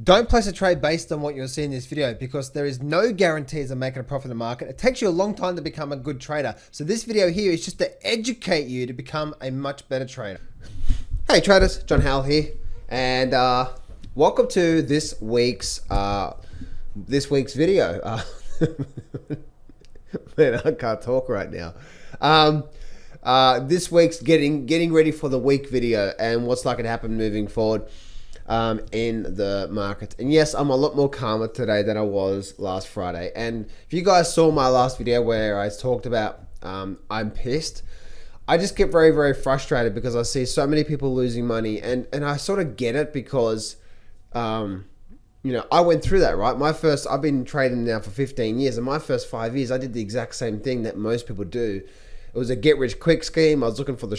Don't place a trade based on what you'll see in this video because there is no guarantees of making a profit in the market. It takes you a long time to become a good trader. So this video here is just to educate you to become a much better trader. Hey traders, John Howell here, and welcome to this week's video. Man, I can't talk right now. This week's getting ready for the week video and what's likely to happen moving forward in the market. And yes, I'm a lot more calmer today than I was last Friday. And if you guys saw my last video where I talked about I'm pissed, I just get very, very frustrated because I see so many people losing money, and I sort of get it because you know, I went through that, right? I've been trading now for 15 years, and my first 5 years I did the exact same thing that most people do. It was a get rich quick scheme. I was looking for the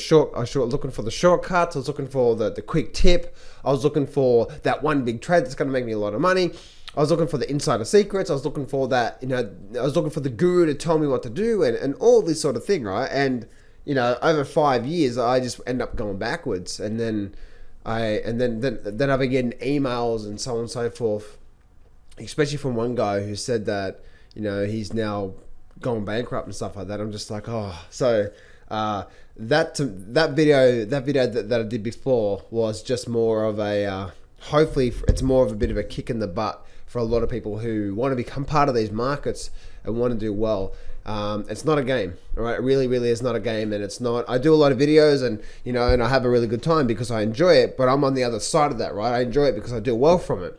looking for the shortcuts. I was looking for the quick tip. I was looking for that one big trade that's going to make me a lot of money. I was looking for the insider secrets. I was looking for that, you know, I was looking for the guru to tell me what to do and all this sort of thing, right? And, you know, over 5 years, I just end up going backwards. And then I've been getting emails and so on and so forth, especially from one guy who said that, you know, he's now going bankrupt and stuff like that. I'm just like, oh. So that video that I did before was just more of a hopefully it's more of a bit of a kick in the butt for a lot of people who want to become part of these markets and want to do well. It's not a game, all right? It really is not a game, and it's not. I do a lot of videos, and you know, and I have a really good time because I enjoy it. But I'm on the other side of that, right? I enjoy it because I do well from it.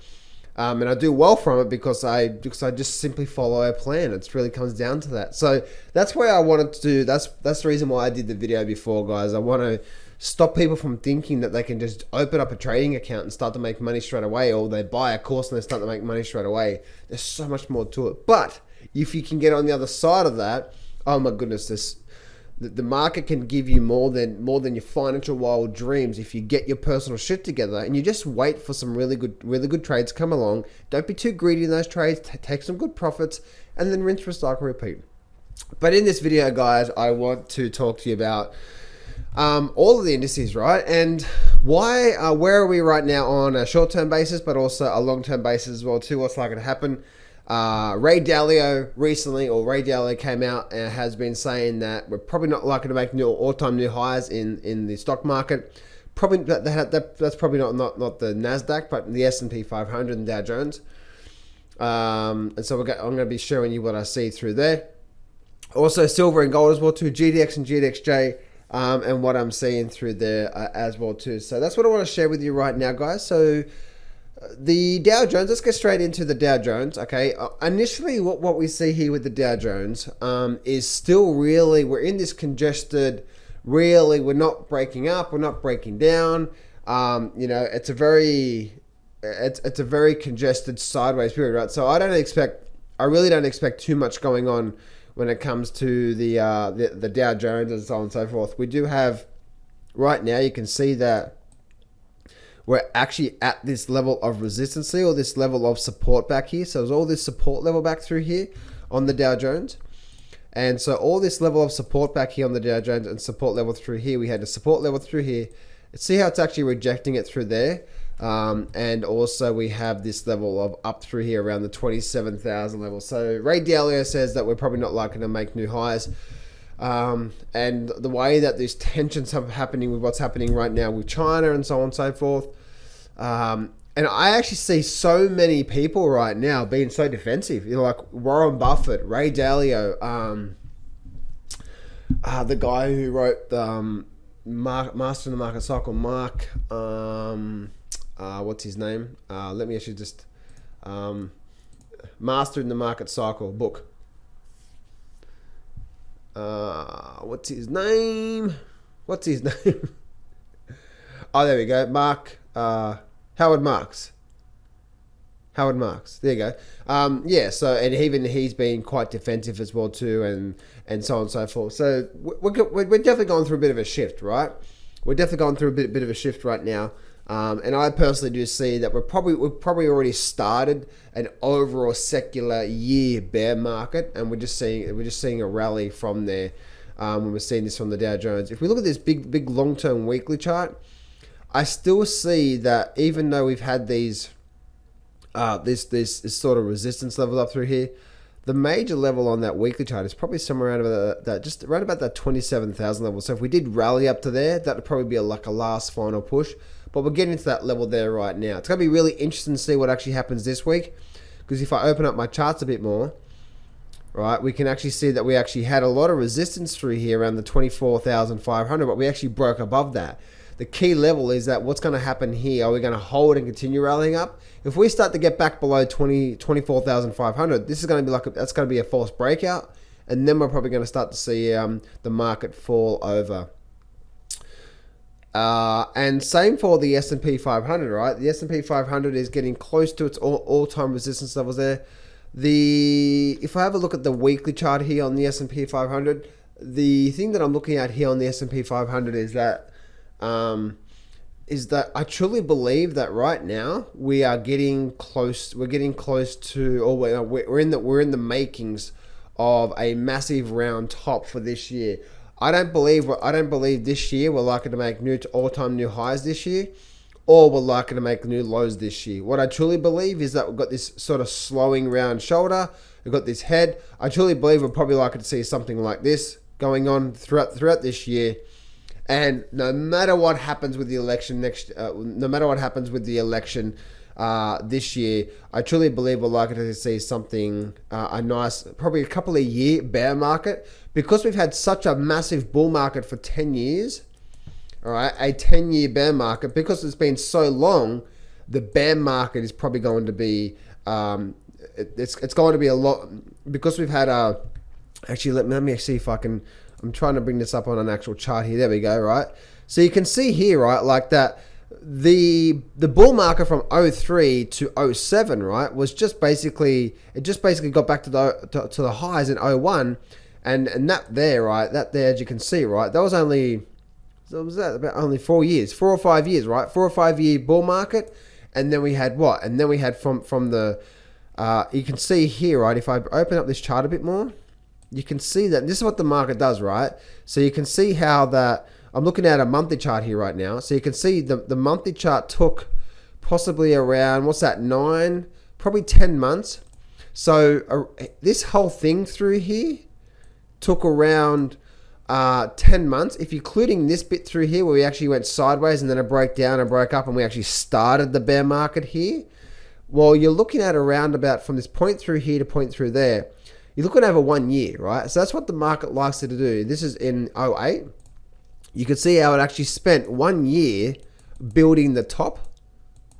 And I do well from it because I just simply follow a plan. It really comes down to that. So that's where I wanted to do. That's the reason why I did the video before, guys. I want to stop people from thinking that they can just open up a trading account and start to make money straight away, or they buy a course and they start to make money straight away. There's so much more to it. But if you can get on the other side of that, oh my goodness, the market can give you more than your financial wild dreams if you get your personal shit together and you just wait for some really good trades to come along. Don't be too greedy in those trades. Take some good profits and then rinse, recycle, repeat. But in this video, guys, I want to talk to you about all of the indices, right? And why, where are we right now on a short-term basis, but also a long-term basis as well too. What's likely to happen? Ray Dalio came out and has been saying that we're probably not likely to make all-time new highs in the stock market. Probably that's probably not the Nasdaq, but the S&P 500 and Dow Jones. And so I'm going to be showing you what I see through there. Also silver and gold as well too, GDX and GDXJ, and what I'm seeing through there as well too. So that's what I want to share with you right now, guys. So the Dow Jones, let's get straight into the Dow Jones, okay? Initially, what we see here with the Dow Jones is still really, we're in this congested, really, we're not breaking up, we're not breaking down. You know, it's a very congested sideways period, right? So I really don't expect too much going on when it comes to the Dow Jones and so on and so forth. We do have, right now, you can see that we're actually at this level of resistance or this level of support back here. So there's all this support level back through here on the Dow Jones. And so all this level of support back here on the Dow Jones and support level through here. We had a support level through here. See how it's actually rejecting it through there. And also we have this level of up through here around the 27,000 level. So Ray Dalio says that we're probably not likely to make new highs. And the way that these tensions are happening with what's happening right now with China and so on and so forth. And I actually see so many people right now being so defensive. You know, like Warren Buffett, Ray Dalio, the guy who wrote Master in the Market Cycle, Mark, what's his name? Let me actually just, Master in the Market Cycle book. What's his name? Oh, there we go. Howard Marks. There you go. Yeah. So, and even he's been quite defensive as well too, and so on and so forth. So we're definitely going through a bit of a shift, right? We're definitely going through a bit of a shift right now. And I personally do see that we've probably already started an overall secular year bear market, and we're just seeing a rally from there. When we're seeing this from the Dow Jones, if we look at this big long-term weekly chart, I still see that even though we've had these this sort of resistance level up through here. The major level on that weekly chart is probably somewhere around about that, just around about that 27,000 level. So if we did rally up to there, that would probably be like a last final push. But we're getting to that level there right now. It's going to be really interesting to see what actually happens this week. Because if I open up my charts a bit more, right, we can actually see that we actually had a lot of resistance through here around the 24,500, but we actually broke above that. The key level is that what's going to happen here, are we going to hold and continue rallying up? If we start to get back below 24,500, this is going to be like that's going to be a false breakout, and then we're probably going to start to see the market fall over. And same for the S&P 500, right? The S&P 500 is getting close to its all-time resistance levels there. If I have a look at the weekly chart here on the S&P 500, the thing that I'm looking at here on the S&P 500 is that I truly believe that right now we are getting close. We're getting close to, or we're in the makings of a massive round top for this year. I don't believe this year we're likely to make all-time new highs this year, or we're likely to make new lows this year. What I truly believe is that we've got this sort of slowing round shoulder. We've got this head. I truly believe we're probably likely to see something like this going on throughout this year. And no matter what happens with the election this year, I truly believe we're likely to see something, a nice, probably a couple of year bear market, because we've had such a massive bull market for 10 years. All right, a 10-year bear market, because it's been so long, the bear market is probably going to be, it's going to be a lot, because we've had actually let me see if I can. I'm trying to bring this up on an actual chart here. There we go, right? So you can see here, right, like that the bull market from 03 to 07, right, was just basically got back to the highs in 01, and that there, right, that there, as you can see, right, that was only, so was that about only 4 years, 4 or 5 years, right? 4 or 5 year bull market, and then we had what? And then we had from the you can see here, right, if I open up this chart a bit more, you can see that this is what the market does, right? So you can see how that, I'm looking at a monthly chart here right now. So you can see the monthly chart took possibly around, what's that, probably 10 months. So this whole thing through here took around 10 months, if you're including this bit through here where we actually went sideways and then it broke down and broke up and we actually started the bear market here. Well, you're looking at around about from this point through here to point through there. You're looking over 1 year, right? So that's what the market likes to do. This is in 08. You can see how it actually spent 1 year building the top.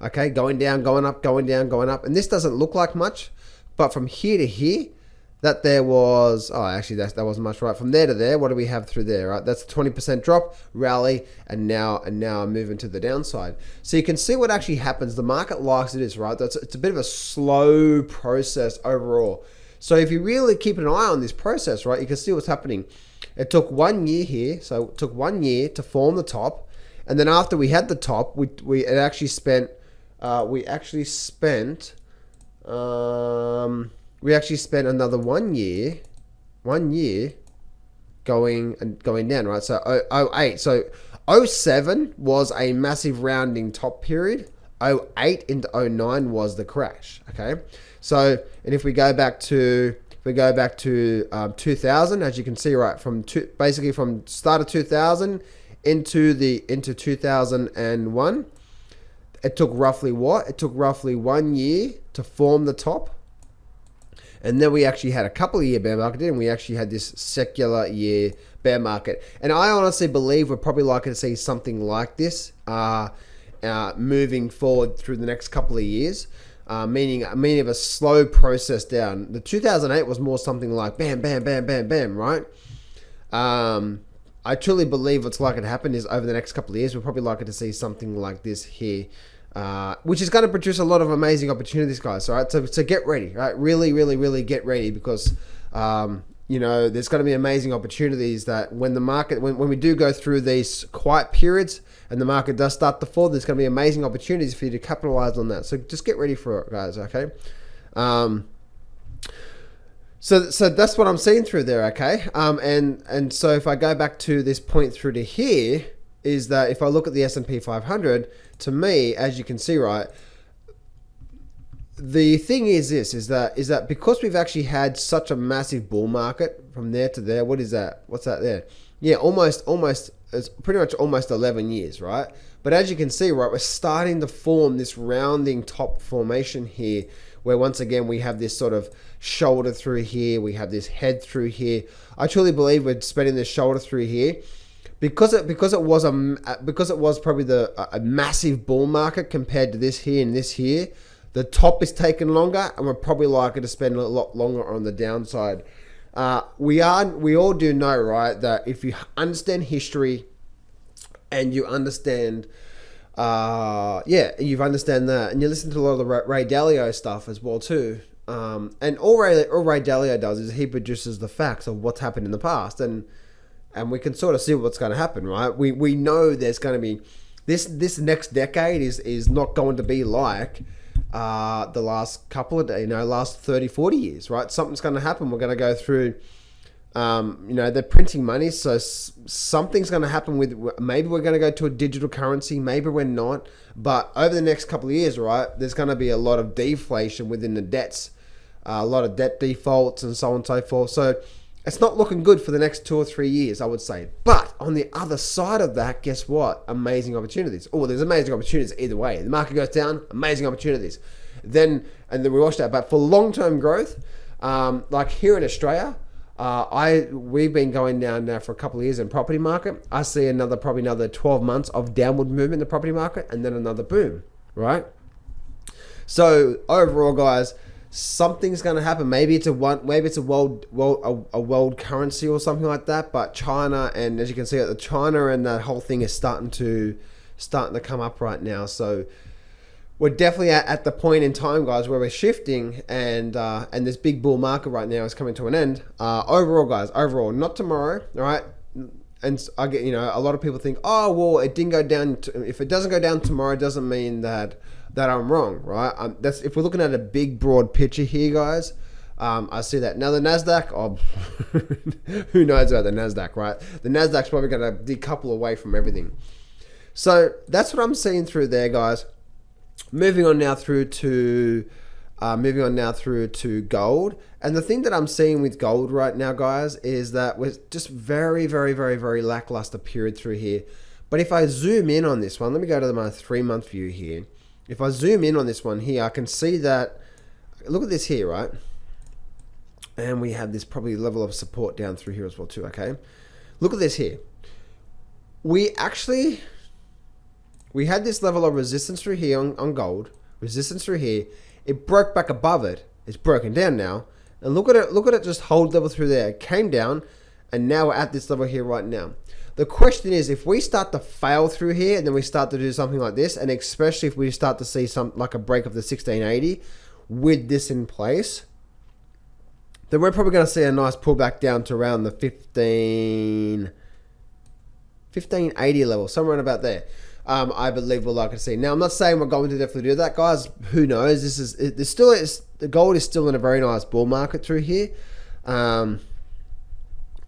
Okay, going down, going up, going down, going up. And this doesn't look like much, but from here to here, that there was, oh, actually that wasn't much, right? From there to there, what do we have through there, right? That's a 20% drop, rally, and now I'm moving to the downside. So you can see what actually happens. The market likes it, right? It's a bit of a slow process overall. So if you really keep an eye on this process, right, you can see what's happening. It took 1 year here, so it took 1 year to form the top, and then after we had the top, we actually spent another 1 year going down, right? So 08, so 07 was a massive rounding top period. 08 into 09 was the crash. Okay, so and if we go back to 2000, as you can see, right, basically from start of 2000 into 2001, it took roughly what? It took roughly 1 year to form the top. And then we actually had a couple of year bear market, and we actually had this secular year bear market. And I honestly believe we're probably likely to see something like this moving forward through the next couple of years, meaning of a slow process down. The 2008 was more something like bam, bam, bam, bam, bam, right? I truly believe what's likely to happen is over the next couple of years, we're probably likely to see something like this here. Which is going to produce a lot of amazing opportunities, guys. All right, so get ready, right? Really, really, really get ready, because there's going to be amazing opportunities that when the market, when we do go through these quiet periods and the market does start to fall, there's going to be amazing opportunities for you to capitalize on that. So just get ready for it, guys. Okay. So that's what I'm seeing through there. Okay. And so if I go back to this point through to here, is that if I look at the S&P 500, to me, as you can see, right, the thing is this, is that because we've actually had such a massive bull market from there to there, what is that? What's that there? Yeah, almost, it's pretty much almost 11 years, right? But as you can see, right, we're starting to form this rounding top formation here, where once again, we have this sort of shoulder through here, we have this head through here. I truly believe we're spreading this shoulder through here. Because it was probably a massive bull market compared to this here and this here, the top is taking longer, and we're probably likely to spend a lot longer on the downside. We all do know, right, that if you understand history and you understand, you understand that, and you listen to a lot of the Ray Dalio stuff as well too. And all Ray Dalio does is he produces the facts of what's happened in the past, and we can sort of see what's going to happen, right? We know there's going to be this next decade is not going to be like the last couple of last 30, 40 years, right? Something's going to happen. We're going to go through, they're printing money. So something's going to happen with, maybe we're going to go to a digital currency. Maybe we're not. But over the next couple of years, right, there's going to be a lot of deflation within the debts, a lot of debt defaults and so on and so forth. So it's not looking good for the next 2 or 3 years, I would say. But on the other side of that, guess what? Amazing opportunities. Oh, there's amazing opportunities either way. The market goes down, amazing opportunities. Then we watch that. But for long-term growth, like here in Australia, we've been going down now for a couple of years in property market. I see probably another 12 months of downward movement in the property market, and then another boom, right? So overall, guys, something's going to happen. Maybe it's a world currency or something like that. But China, and as you can see, the China and that whole thing is starting to come up right now. So we're definitely at the point in time, guys, where we're shifting, and this big bull market right now is coming to an end. Overall, guys, not tomorrow, all right? And I get, a lot of people think, oh, well, it didn't go down. If it doesn't go down tomorrow, it doesn't mean that I'm wrong, right? That's if we're looking at a big, broad picture here, guys. I see that. Now the Nasdaq, who knows about the Nasdaq, right? The Nasdaq's probably going to decouple away from everything. So that's what I'm seeing through there, guys. Moving on now through to gold. And the thing that I'm seeing with gold right now, guys, is that we're just very, very, very, very lackluster period through here. But if I zoom in on this one, let me go to my 3-month view here. If I zoom in on this one here, I can see that, look at this here, right? And we have this probably level of support down through here as well too, okay? Look at this here. We had this level of resistance through here on gold, resistance through here. It broke back above it. It's broken down now. And look at it just hold level through there. It came down, and now we're at this level here right now. The question is, if we start to fail through here and then we start to do something like this, and especially if we start to see some like a break of the 1680 with this in place, then we're probably going to see a nice pullback down to around the 1580 level, somewhere around about there. I believe we're likely to see. Now, I'm not saying we're going to definitely do that, guys. Who knows? The gold is still in a very nice bull market through here. So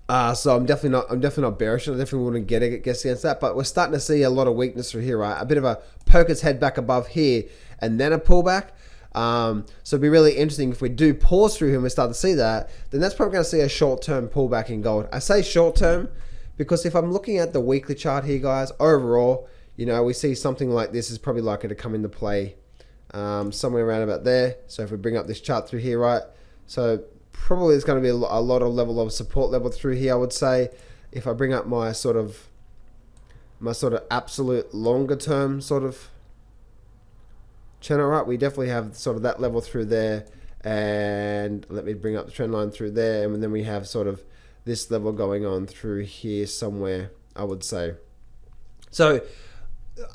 I'm definitely not bearish. I definitely wouldn't guess against that. But we're starting to see a lot of weakness through here, right? A bit of a poke its head back above here and then a pullback. So it'd be really interesting if we do pause through here and we start to see that, then that's probably going to see a short-term pullback in gold. I say short-term because if I'm looking at the weekly chart here, guys, overall, we see something like this is probably likely to come into play somewhere around about there. So if we bring up this chart through here, right? So probably there's going to be a lot of level of support level through here, I would say. If I bring up my sort of absolute longer term sort of channel, right, we definitely have sort of that level through there. And let me bring up the trend line through there. And then we have sort of this level going on through here somewhere, I would say. So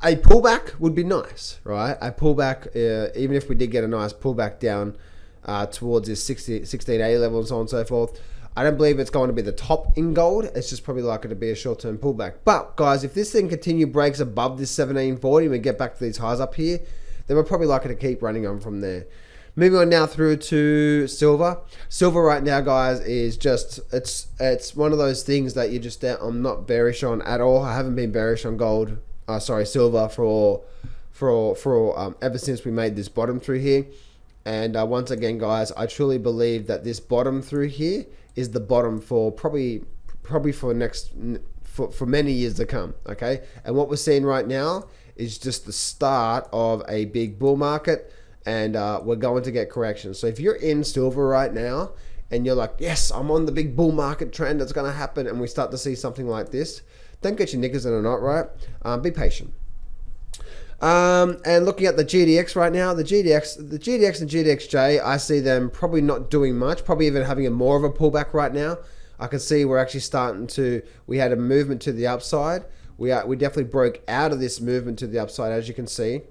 a pullback would be nice, right? A pullback, even if we did get a nice pullback down towards this 1680 level and so on and so forth, I don't believe it's going to be the top in gold. It's just probably likely to be a short-term pullback. But guys, if this thing breaks above this 1740 and we get back to these highs up here, then we're probably likely to keep running on from there. Moving on now through to silver. Silver right now, guys, is just it's one of those things that I'm not bearish on at all. I haven't been bearish on silver for ever since we made this bottom through here. And once again, guys, I truly believe that this bottom through here is the bottom for probably for many years to come. Okay, and what we're seeing right now is just the start of a big bull market, and we're going to get corrections. So if you're in silver right now and you're like, yes, I'm on the big bull market trend that's going to happen, and we start to see something like this, don't get your knickers in a knot, right? Be patient. And looking at the GDX right now, the GDX and GDXJ, I see them probably not doing much, probably even having more of a pullback right now. I can see we're actually starting to, we had a movement to the upside. We definitely broke out of this movement to the upside, as you can see,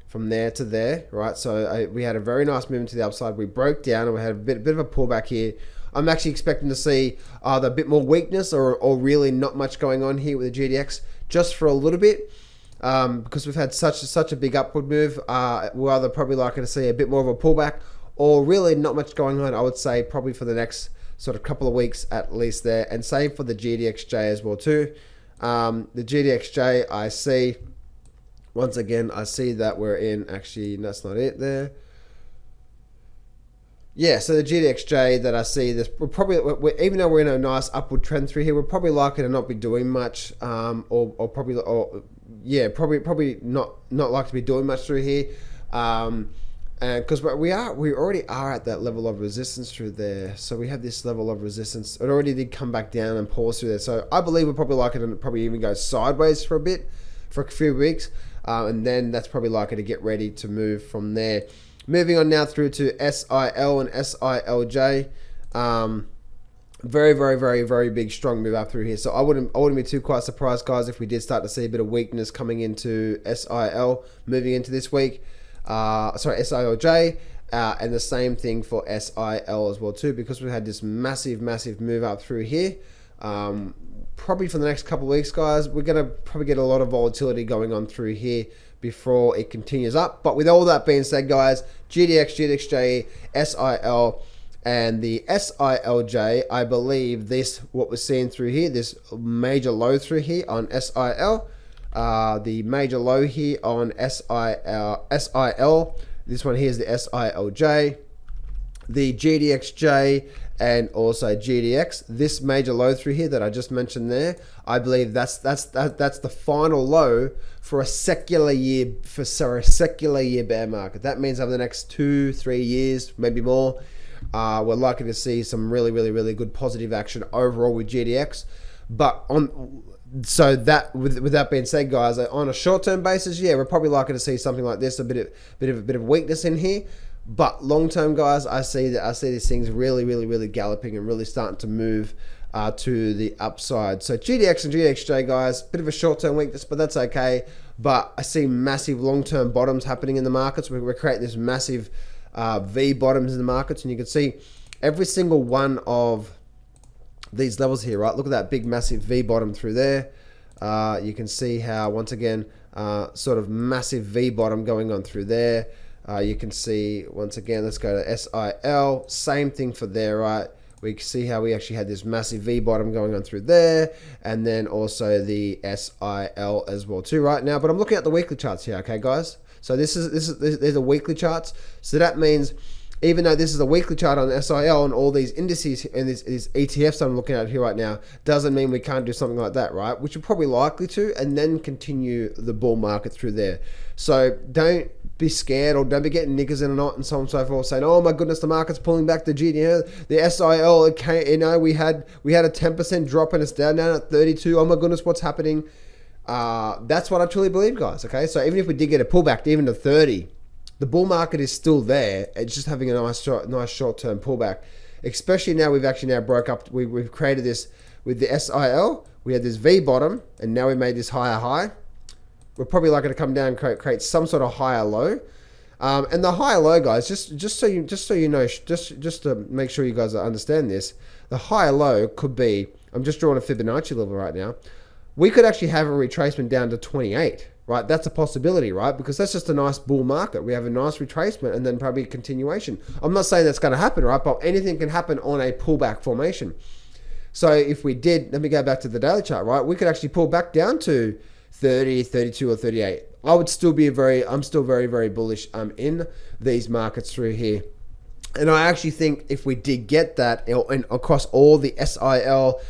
from there to there, right? So we had a very nice movement to the upside. We broke down and we had a bit of a pullback here. I'm actually expecting to see either a bit more weakness or really not much going on here with the GDX just for a little bit. Because we've had such a big upward move, we're either probably likely to see a bit more of a pullback or really not much going on, I would say, probably for the next sort of couple of weeks at least there. And same for the GDXJ as well too. The GDXJ, I see, once again, I see that we're in, actually, that's not it there. Yeah, so the GDXJ that I see, this we're probably, even though we're in a nice upward trend through here, we're probably likely to not be doing much, or probably not like to be doing much through here, and because we already are at that level of resistance through there. So we have this level of resistance. It already did come back down and pause through there. So I believe we're probably likely to probably even go sideways for a bit, for a few weeks, and then that's probably likely to get ready to move from there. Moving on now through to SIL and SILJ. Very big strong move up through here. So I wouldn't be too quite surprised, guys, if we did start to see a bit of weakness coming into SIL moving into this week. SILJ, and the same thing for SIL as well too, because we had this massive move up through here. Probably for the next couple of weeks, guys, we're gonna probably get a lot of volatility going on through here before it continues up. But with all that being said, guys, GDX, GDXJ, SIL, and the SILJ, I believe this, what we're seeing through here, this major low through here on SIL, the major low here on SIL, this one here is the SILJ, the GDXJ, and also GDX. This major low through here that I just mentioned there, I believe that's the final low for a secular year bear market. That means over the next 2-3 years, maybe more, we're likely to see some really good positive action overall with GDX. But with that being said, guys, on a short-term basis, yeah, we're probably likely to see something like this, a bit of weakness in here. But long-term, guys, I see these things really galloping and really starting to move to the upside. So GDX and GDXJ, guys, bit of a short-term weakness, but that's okay. But I see massive long-term bottoms happening in the markets. We're creating this massive V bottoms in the markets, and you can see every single one of these levels here, right? Look at that big massive V bottom through there. You can see how, once again, sort of massive V bottom going on through there. You can see, once again, let's go to SIL, same thing for there, right? We can see how we actually had this massive V bottom going on through there, and then also the SIL as well too right now. But I'm looking at the weekly charts here, okay, guys? So these are the weekly charts. So that means, even though this is a weekly chart on SIL and all these indices and these ETFs I'm looking at here right now, doesn't mean we can't do something like that, right? Which we're probably likely to, and then continue the bull market through there. So don't be scared, or don't be getting knickers in a knot and so on and so forth, saying, oh my goodness, the market's pulling back, the GDX, the SIL, okay, you know, we had a 10% drop and it's down at 32. Oh my goodness, what's happening? That's what I truly believe, guys, okay? So even if we did get a pullback even to 30, the bull market is still there. It's just having a nice short-term pullback. Especially now we've actually now broke up. We've created this with the SIL. We had this V bottom, and now we made this higher high. We're probably likely to come down and create some sort of higher low. And the higher low, guys, just so you know, just to make sure you guys understand this, the higher low could be, I'm just drawing a Fibonacci level right now. We could actually have a retracement down to 28. Right, that's a possibility, right? Because that's just a nice bull market. We have a nice retracement and then probably a continuation. I'm not saying that's going to happen, right? But anything can happen on a pullback formation. So if we did, let me go back to the daily chart, right? We could actually pull back down to 30, 32, or 38. I'm still very, very bullish in these markets through here. And I actually think if we did get that, and across all the SIL,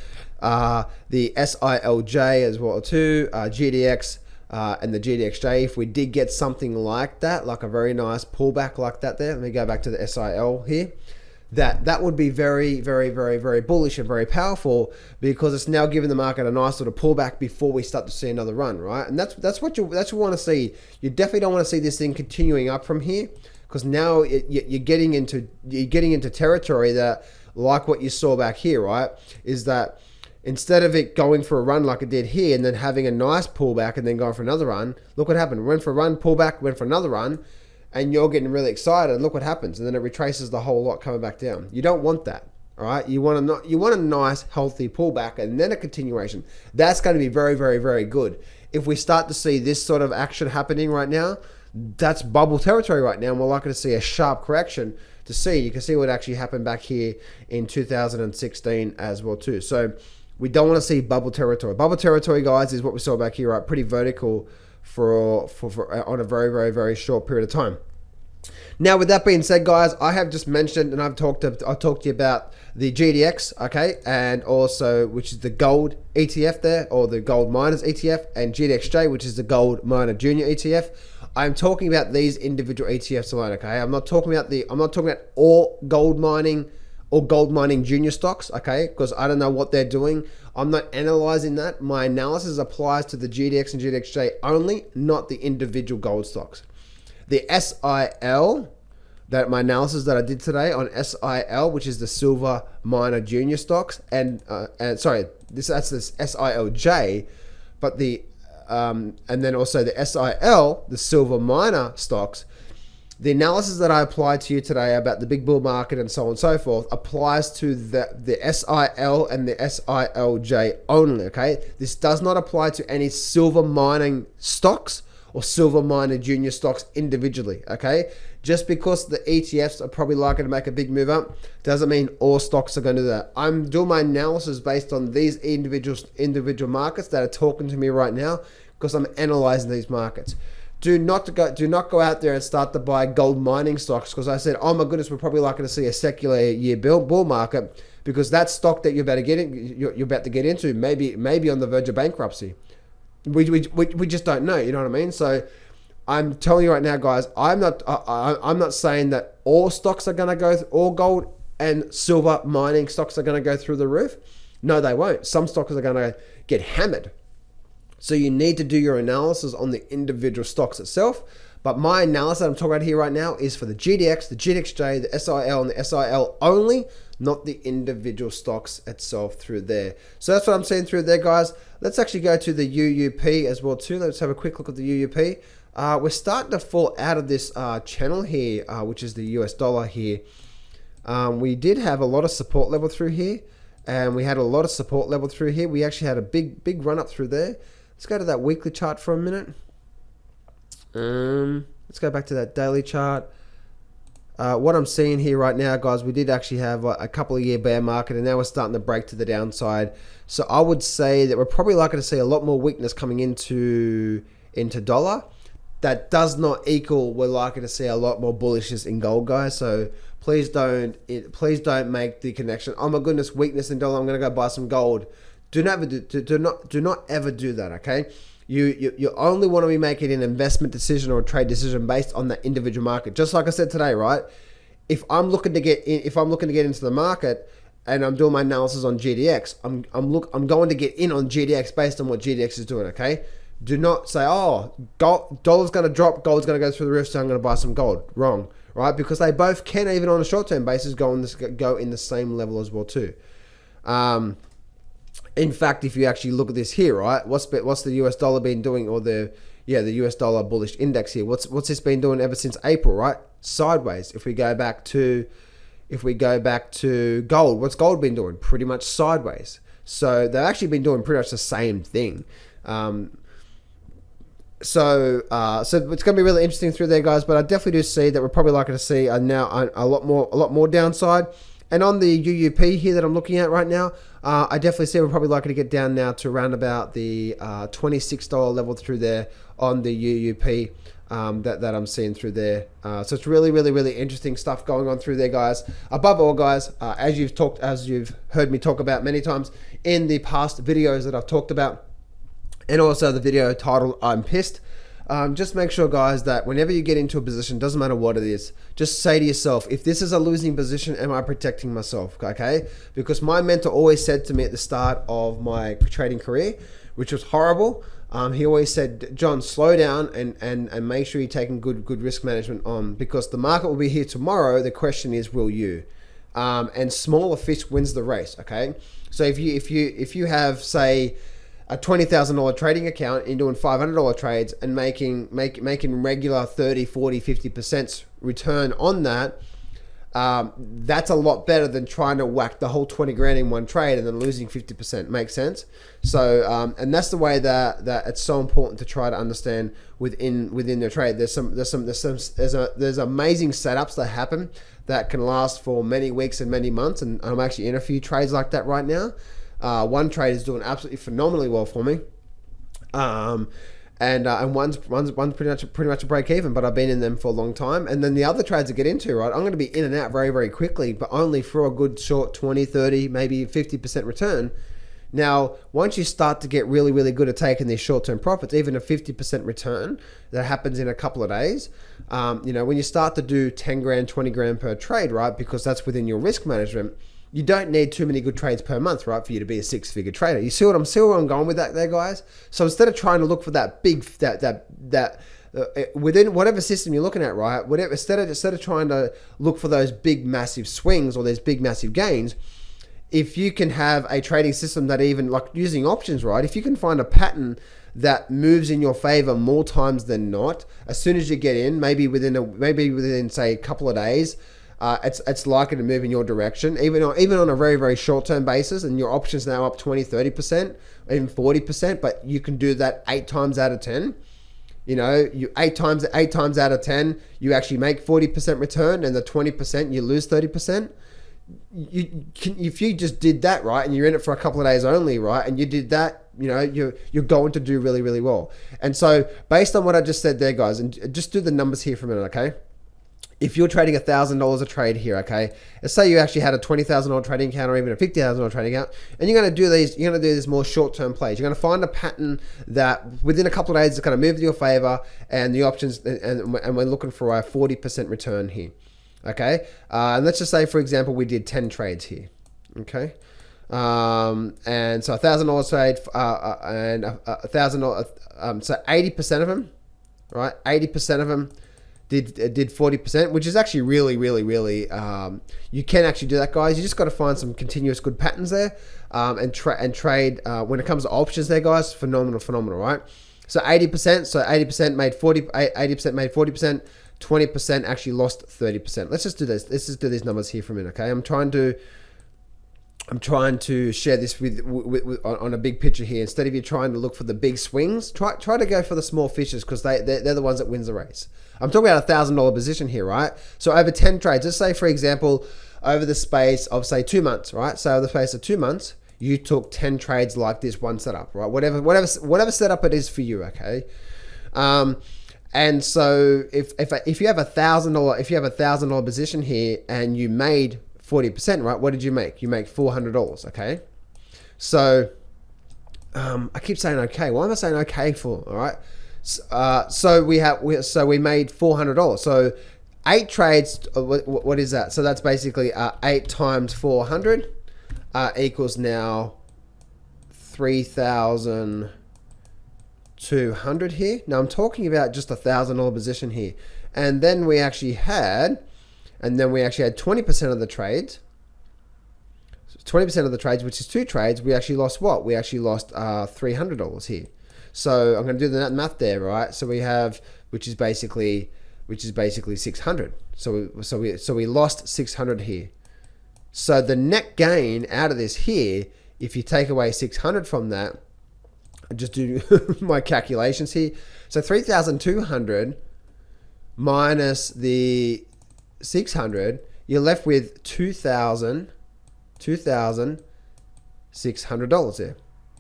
the SILJ as well too, GDX and the GDXJ, if we did get something like that, like a very nice pullback like that there, let me go back to the SIL here, that would be very, very, very, very bullish and very powerful, because it's now giving the market a nice sort of pullback before we start to see another run, right? And that's what you want to see. You definitely don't want to see this thing continuing up from here, because now you're getting into territory that, like what you saw back here, right, is that instead of it going for a run like it did here and then having a nice pullback and then going for another run, look what happened. Went for a run, pullback, went for another run, and you're getting really excited, and look what happens. And then it retraces the whole lot coming back down. You don't want that, all right? You want a nice, healthy pullback and then a continuation. That's going to be very, very, very good. If we start to see this sort of action happening right now, that's bubble territory right now, and we're likely to see a sharp correction to see. You can see what actually happened back here in 2016 as well too. So we don't want to see bubble territory. Bubble territory, guys, is what we saw back here, right? Pretty vertical for on a very, very, very short period of time. Now, with that being said, guys, I have just mentioned, and I've talked to you about the GDX, okay, and also, which is the gold ETF there, or the gold miners ETF, and GDXJ, which is the gold miner junior ETF. I'm talking about these individual ETFs alone, okay? I'm not talking about all gold mining or gold mining junior stocks, okay? Because I don't know what they're doing. I'm not analyzing that. My analysis applies to the GDX and GDXJ only, not the individual gold stocks. The SIL, my analysis that I did today on SIL, which is the silver miner junior stocks, and sorry, that's this SILJ, but and then also the SIL, the silver miner stocks. The analysis that I applied to you today about the big bull market and so on and so forth applies to the SIL and the SILJ only, okay? This does not apply to any silver mining stocks or silver miner junior stocks individually, okay? Just because the ETFs are probably likely to make a big move up doesn't mean all stocks are going to do that. I'm doing my analysis based on these individual markets that are talking to me right now, because I'm analyzing these markets. Do not go out there and start to buy gold mining stocks, because I said, oh my goodness, we're probably likely to see a secular year bull market, because that stock that you're about to get into maybe on the verge of bankruptcy. We just don't know, you know what I mean? So I'm telling you right now, guys, I'm not saying that all stocks are going to go, all gold and silver mining stocks are going to go through the roof. No, they won't. Some stocks are going to get hammered. So you need to do your analysis on the individual stocks itself. But my analysis that I'm talking about here right now is for the GDX, the GDXJ, the SIL, and the SIL only, not the individual stocks itself through there. So that's what I'm seeing through there, guys. Let's actually go to the UUP as well too. Let's have a quick look at the UUP. We're starting to fall out of this channel here, which is the US dollar here. We did have a lot of support level through here, and we had a lot of support level through here. We actually had a big run up through there. Let's go to that weekly chart for a minute. Let's go back to that daily chart. What I'm seeing here right now, guys, we did actually have a couple of year bear market, and now we're starting to break to the downside. So I would say that we're probably likely to see a lot more weakness coming into dollar. That does not equal we're likely to see a lot more bullishness in gold, guys. So please don't make the connection. Oh my goodness, weakness in dollar, I'm going to go buy some gold. Do not ever do that, okay? You only want to be making an investment decision or a trade decision based on that individual market. Just like I said today, right? If I'm looking to get into the market and I'm doing my analysis on GDX, I'm going to get in on GDX based on what GDX is doing, okay? Do not say, oh, dollar's going to drop, gold's going to go through the roof, so I'm going to buy some gold. Wrong, right? Because they both can, even on a short-term basis, go in the same level as well too. In fact, if you actually look at this here, right, what's the US dollar been doing, or the US dollar bullish index here? What's this been doing ever since April, right? Sideways. If we go back to gold, what's gold been doing? Pretty much sideways. So they've actually been doing pretty much the same thing. So it's going to be really interesting through there, guys. But I definitely do see that we're probably likely to see now a lot more downside. And on the UUP here that I'm looking at right now, I definitely see we're probably likely to get down now to around about the $26 level through there on the UUP that I'm seeing through there. So it's really interesting stuff going on through there, guys. Above all, guys, as you've heard me talk about many times in the past videos that I've talked about, and also the video titled "I'm Pissed." Just make sure, guys, that whenever you get into a position, doesn't matter what it is, just say to yourself, if this is a losing position, am I protecting myself? Okay? Because my mentor always said to me at the start of my trading career, which was horrible, he always said, John, slow down and make sure you're taking good risk management on, because the market will be here tomorrow. The question is, will you? And smaller fish wins the race. Okay? So if you have, say, a $20,000 trading account and doing $500 trades and making regular 30, 40, 50% return on that, that's a lot better than trying to whack the whole 20 grand in one trade and then losing 50%. Makes sense? So, and that's the way that it's so important to try to understand within the trade. There's amazing setups that happen that can last for many weeks and many months, and I'm actually in a few trades like that right now. One trade is doing absolutely phenomenally well for me, and one's pretty much a break even, but I've been in them for a long time. And then the other trades I get into, right, I'm going to be in and out very quickly, but only for a good short 20, 30, maybe 50% return. Now, once you start to get really good at taking these short-term profits, even a 50% return that happens in a couple of days, when you start to do 10 grand, 20 grand per trade, right, because that's within your risk management, you don't need too many good trades per month, right, for you to be a six-figure trader. You see where I'm going with that there, guys? So instead of trying to look for that big, within whatever system you're looking at, right, instead of trying to look for those big, massive swings or those big, massive gains, if you can have a trading system that, even like using options, right, if you can find a pattern that moves in your favor more times than not, as soon as you get in, maybe within say a couple of days, it's likely to move in your direction, even on a very short-term basis, and your options now up 20, 30%, even 40%, but you can do that 8 times out of 10. You 8 times out of 10, you actually make 40% return, and the 20% you lose 30%. If you just did that, right, and you're in it for a couple of days only, right, and you did that, you're going to do really well. And so based on what I just said there, guys, and just do the numbers here for a minute, okay? If you're trading $1,000 a trade here, okay, let's say you actually had a $20,000 trading account or even a $50,000 trading account, and you're going to do these more short-term plays. You're going to find a pattern that within a couple of days is going to move to your favor, and the options, and we're looking for a 40% return here, okay? And let's just say, for example, we did 10 trades here, okay? And so $1,000 trade, and $1,000, so 80% of them, right? 80% of them did 40%, which is actually really, you can actually do that, guys. You just got to find some continuous good patterns there, and trade. When it comes to options there, guys, phenomenal, right? So 80% made 40%, 20% actually lost 30%. Let's just do this. Let's just do these numbers here for a minute, okay? I'm trying to share this with on a big picture here. Instead of you trying to look for the big swings, try to go for the small fishes, because they're the ones that wins the race. I'm talking about $1,000 position here, right? So over 10 trades, let's say, for example, over the space of, say, 2 months, right? So over the space of 2 months, you took 10 trades like this one setup, right? Whatever setup it is for you, okay? And so if you have $1,000 position here and you made 40%, right? What did you make? You make $400, okay? So I keep saying okay. Why am I saying okay for? All right. So we made $400. So 8 trades. What is that? So that's basically 8 times 400 equals now 3,200 here. Now I'm talking about just $1,000 position here, and then we actually had 20% of the trades. 20% of the trades, which is 2 trades, we actually lost what? We actually lost $300 here. So I'm going to do the math there, right? So we have, which is basically 600. So we lost 600 here. So the net gain out of this here, if you take away 600 from that, I just do my calculations here. So 3,200 minus the 600, you're left with $2,600 there.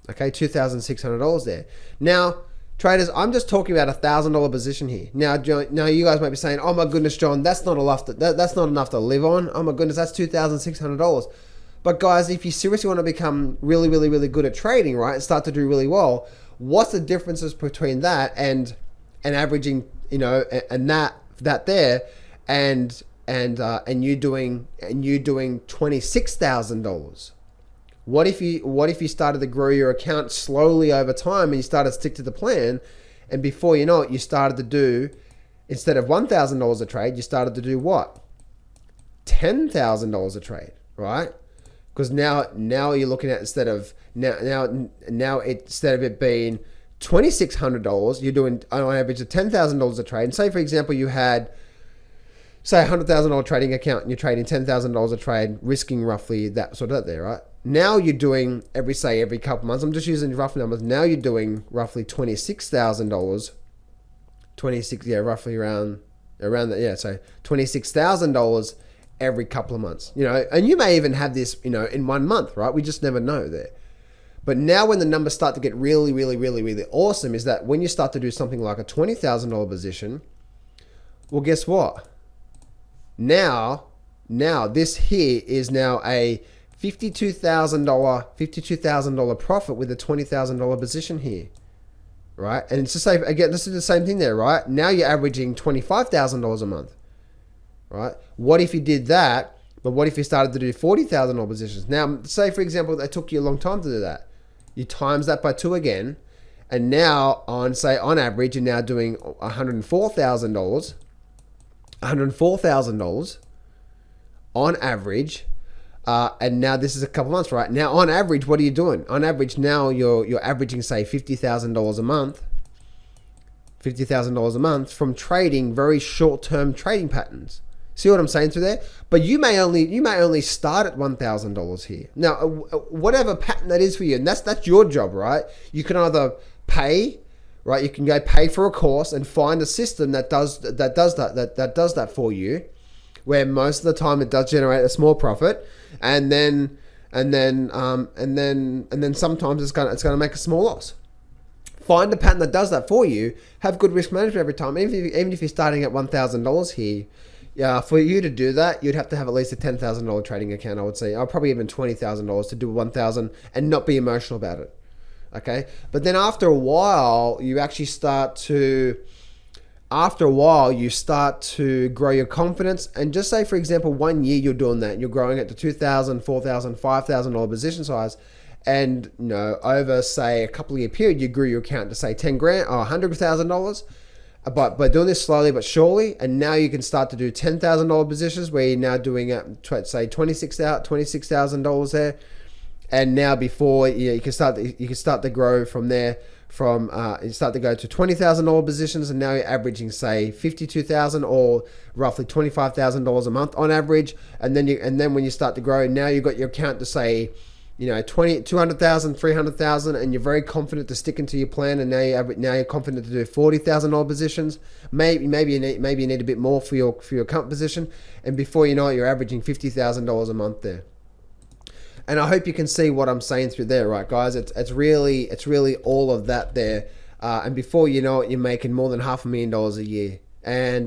Okay, $2,600 there. Now, Traders, I'm just talking about $1,000 position here. Now you guys might be saying, "Oh my goodness, John, that's not enough. That's not enough to live on. Oh my goodness, that's $2,600." But guys, if you seriously want to become really, really, really good at trading, right, and start to do really well, what's the differences between that and averaging, and that there, and you doing $26,000? What if you started to grow your account slowly over time and you started to stick to the plan, and before you know it, you started to do, instead of $1,000 a trade, you started to do what? $10,000 a trade, right? Because now you're looking at, instead of it being $2,600, you're doing on average of $10,000 a trade. And say, for example, you had, say, a $100,000 trading account and you're trading $10,000 a trade, risking roughly that sort of there, right? Now you're doing every couple of months. I'm just using rough numbers. Now you're doing roughly $26,000. Roughly around that. Yeah, so $26,000 every couple of months. And you may even have this, in 1 month, right? We just never know there. But now when the numbers start to get really, really, really, really awesome, is that when you start to do something like a $20,000 position, well, guess what? Now this here is now a $52,000 profit with a $20,000 position here, right? And it's the same again. This is the same thing there, right? Now you're averaging $25,000 a month, right? What if you did that? But what if you started to do $40,000 positions? Now, say for example, it took you a long time to do that. You times that by 2 again, and now on average, you're now doing $104,000 on average. And now this is a couple months, right? Now on average, what are you doing? On average, now you're averaging, say, $50,000 a month. $50,000 a month from trading very short-term trading patterns. See what I'm saying through there? But you may only start at $1,000 here. Now, whatever pattern that is for you, and that's your job, right? You can either pay, right? You can go pay for a course and find a system that does that for you, where most of the time it does generate a small profit, and then sometimes it's gonna make a small loss. Find a pattern that does that for you. Have good risk management every time. Even if you're starting at $1,000 here, for you to do that, you'd have to have at least a $10,000 trading account, I would say, or probably even $20,000 to do 1,000 and not be emotional about it. Okay, but then after a while, you start to grow your confidence. And just say, for example, 1 year you're doing that, you're growing it to $2,000, $4,000, $5,000 position size, and over say a couple of year period, you grew your account to say 10 grand or $100,000. But by doing this slowly but surely, and now you can start to do $10,000 positions where you're now doing say $26,000 there, and now before you can start to grow from there. You start to go to $20,000 positions, and now you're averaging say $52,000 or roughly $25,000 a month on average. And then when you start to grow, now you've got your account to say, $200,000, $300,000, and you're very confident to stick into your plan. And now you're confident to do $40,000 positions. Maybe you need a bit more for your account position, and before you know it, you're averaging $50,000 a month there. And I hope you can see what I'm saying through there, right, guys? It's really all of that there. And before you know it, you're making more than $500,000 a year. And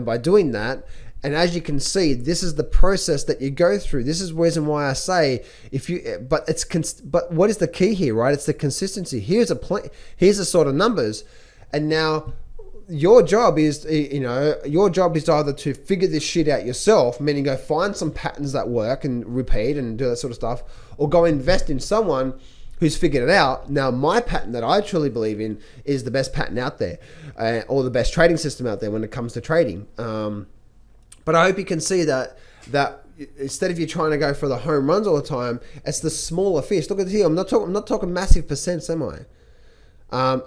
by doing that, and as you can see, this is the process that you go through. This is the reason why I say but what is the key here, right? It's the consistency. Here's the sort of numbers, and now your job is either to figure this shit out yourself, meaning go find some patterns that work and repeat and do that sort of stuff, or go invest in someone who's figured it out. Now, my pattern that I truly believe in is the best pattern out there, or the best trading system out there when it comes to trading. But I hope you can see that instead of you trying to go for the home runs all the time, it's the smaller fish. Look at here. I'm not talking massive percents, am I?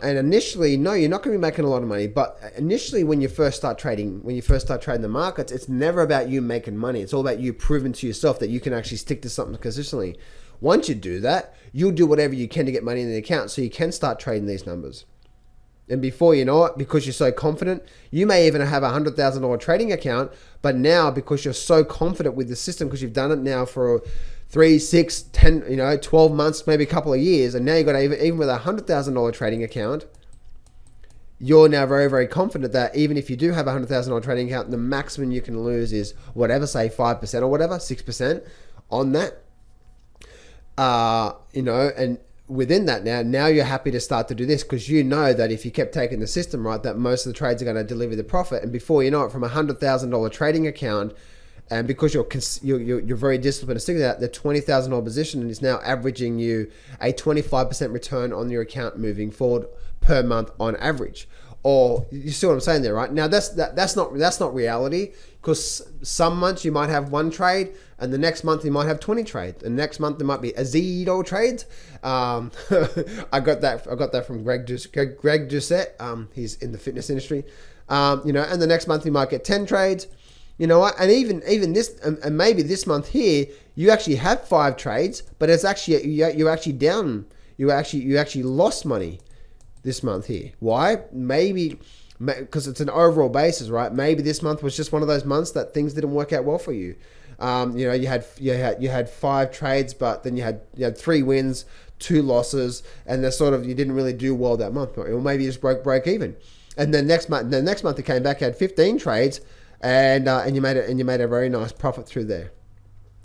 And initially, no, you're not going to be making a lot of money. But initially, when you first start trading the markets, it's never about you making money. It's all about you proving to yourself that you can actually stick to something consistently. Once you do that, you'll do whatever you can to get money in the account so you can start trading these numbers. And before you know it, because you're so confident, you may even have a $100,000 trading account, but now because you're so confident with the system, because you've done it now for 3, 6, 10, 12 months, maybe a couple of years, and now you've got even with a $100,000 trading account, you're now very, very confident that even if you do have a $100,000 trading account, the maximum you can lose is whatever, say 5% or whatever, 6% on that. And within that now you're happy to start to do this because you know that if you kept taking the system right, that most of the trades are going to deliver the profit. And before you know it, from a $100,000 trading account, and because you're very disciplined to stick to that, the $20,000 position is now averaging you a 25% return on your account moving forward per month on average. Or you see what I'm saying there, right? Now that's not reality, because some months you might have one trade, and the next month you might have 20 trades, and next month there might be a zero trades. I got that from Greg Doucette. He's in the fitness industry. And the next month you might get 10 trades. You know what? And even this, and maybe this month here, you actually have 5 trades, but it's actually you're actually down. You actually lost money this month here. Why? Maybe because it's an overall basis, right? Maybe this month was just one of those months that things didn't work out well for you. You had 5 trades, but then you had 3 wins, 2 losses, and you didn't really do well that month, or maybe you just break even. And then next month it came back, had 15 trades, and you made a very nice profit through there.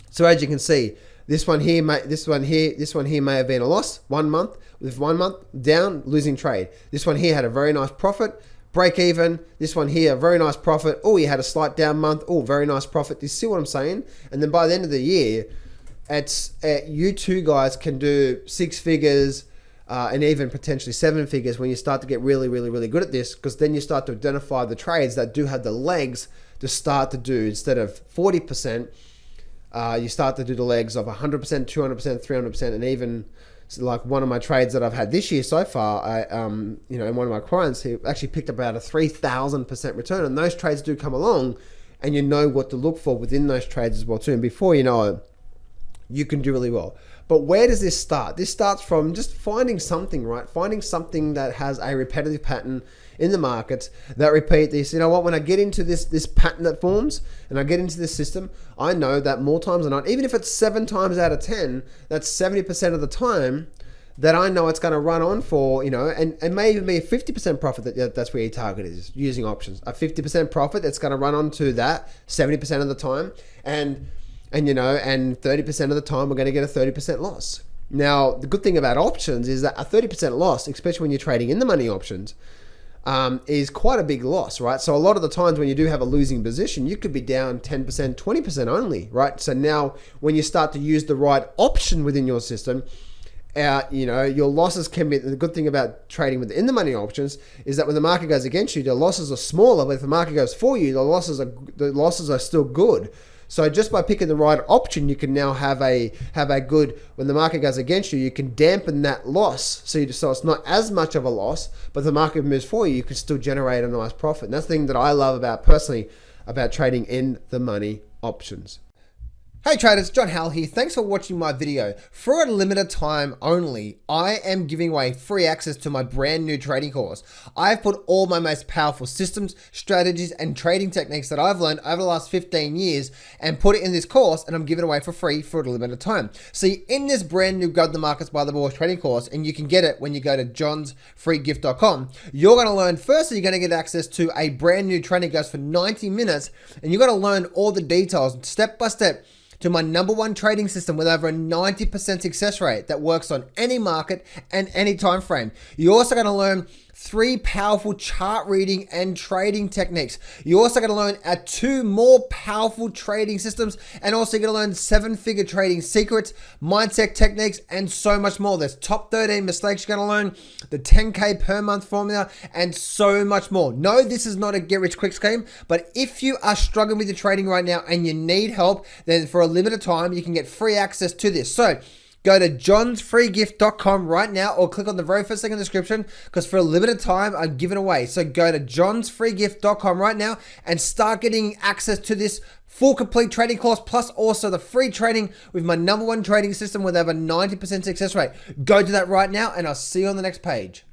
So as you can see, this one here may have been a loss 1 month, with 1 month down, losing trade. This one here had a very nice profit, break even. This one here, a very nice profit. Oh, you had a slight down month. Oh, very nice profit. Do you see what I'm saying? And then by the end of the year, you two guys can do 6 figures and even potentially 7 figures when you start to get really, really, really good at this, because then you start to identify the trades that do have the legs to start to do, instead of 40%, you start to do the legs of 100%, 200%, 300%, and even like one of my trades that I've had this year so far, and one of my clients who actually picked up about a 3,000% return, and those trades do come along, and you know what to look for within those trades as well too. And before you know it, you can do really well. But where does this start? This starts from just finding something, right? Finding something that has a repetitive pattern in the markets that repeat this. You know what? When I get into this pattern that forms, and I get into this system, I know that more times than not, even if it's 7 times out of 10, that's 70% of the time that I know it's going to run on for, and may even be a 50% profit. That's where your target is, using options. A 50% profit that's going to run on to that 70% of the time, and 30% of the time we're going to get a 30% loss. Now, the good thing about options is that a 30% loss, especially when you're trading in the money options, is quite a big loss, right? So a lot of the times when you do have a losing position, you could be down 10%, 20% only, right? So now when you start to use the right option within your system, your losses can be, the good thing about trading in the money options is that when the market goes against you, the losses are smaller, but if the market goes for you, the losses are still good. So just by picking the right option, you can now have a good, when the market goes against you, you can dampen that loss. So it's not as much of a loss, but if the market moves for you, you can still generate a nice profit. And that's the thing that I love personally about trading in the money options. Hey traders, John Howell here. Thanks for watching my video. For a limited time only, I am giving away free access to my brand new trading course. I've put all my most powerful systems, strategies, and trading techniques that I've learned over the last 15 years and put it in this course, and I'm giving it away for free for a limited time. See, in this brand new Guide the Markets by the Board trading course, and you can get it when you go to johnsfreegift.com, you're going to learn, firstly, you're going to get access to a brand new training that goes for 90 minutes, and you're going to learn all the details step by step to my #1 trading system with over a 90% success rate that works on any market and any time frame. You're also going to learn 3 powerful chart reading and trading techniques. You're also going to learn 2 more powerful trading systems, and also you're going to learn 7-figure trading secrets, mindset techniques, and so much more. There's top 13 mistakes you're going to learn, the 10K per month formula, and so much more. No, this is not a get-rich-quick scheme, but if you are struggling with your trading right now and you need help, then for a limited time, you can get free access to this. So go to johnsfreegift.com right now, or click on the very first thing in the description, because for a limited time, I'm giving away. So go to johnsfreegift.com right now and start getting access to this full complete trading course, plus also the free training with my #1 trading system with over 90% success rate. Go to that right now, and I'll see you on the next page.